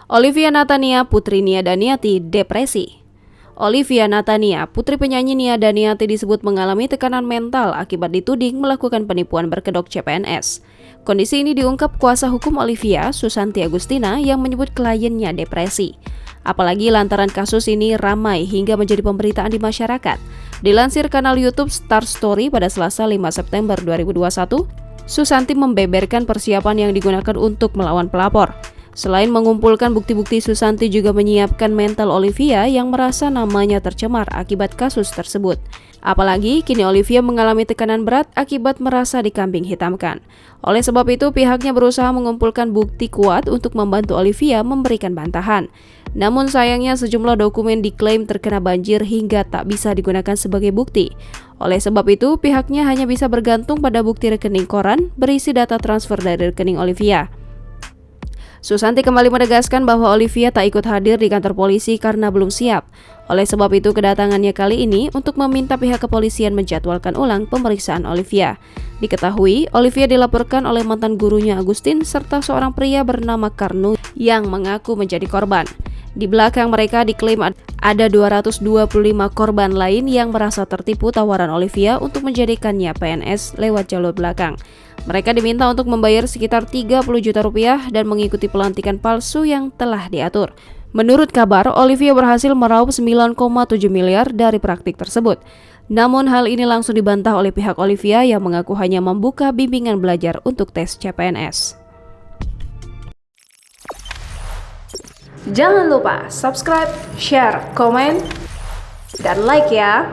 Olivia Natania, putri Nia Daniati, depresi. Olivia Natania, putri penyanyi Nia Daniati disebut mengalami tekanan mental akibat dituding melakukan penipuan berkedok CPNS. Kondisi ini diungkap kuasa hukum Olivia, Susanti Agustina, yang menyebut kliennya depresi. Apalagi lantaran kasus ini ramai hingga menjadi pemberitaan di masyarakat. Dilansir kanal YouTube Star Story pada Selasa 5 September 2021, Susanti membeberkan persiapan yang digunakan untuk melawan pelapor. Selain mengumpulkan bukti-bukti, Susanti juga menyiapkan mental Olivia yang merasa namanya tercemar akibat kasus tersebut. Apalagi kini Olivia mengalami tekanan berat akibat merasa dikambing hitamkan. Oleh sebab itu, pihaknya berusaha mengumpulkan bukti kuat untuk membantu Olivia memberikan bantahan. Namun sayangnya sejumlah dokumen diklaim terkena banjir hingga tak bisa digunakan sebagai bukti. Oleh sebab itu, pihaknya hanya bisa bergantung pada bukti rekening koran berisi data transfer dari rekening Olivia. Susanti kembali menegaskan bahwa Olivia tak ikut hadir di kantor polisi karena belum siap. Oleh sebab itu, kedatangannya kali ini untuk meminta pihak kepolisian menjadwalkan ulang pemeriksaan Olivia. Diketahui, Olivia dilaporkan oleh mantan gurunya Agustin serta seorang pria bernama Karnu yang mengaku menjadi korban. Di belakang mereka diklaim ada 225 korban lain yang merasa tertipu tawaran Olivia untuk menjadikannya PNS lewat jalur belakang. Mereka diminta untuk membayar sekitar 30 juta rupiah dan mengikuti pelantikan palsu yang telah diatur. Menurut kabar, Olivia berhasil meraup 9,7 miliar dari praktik tersebut. Namun hal ini langsung dibantah oleh pihak Olivia yang mengaku hanya membuka bimbingan belajar untuk tes CPNS. Jangan lupa subscribe, share, komen, dan like ya!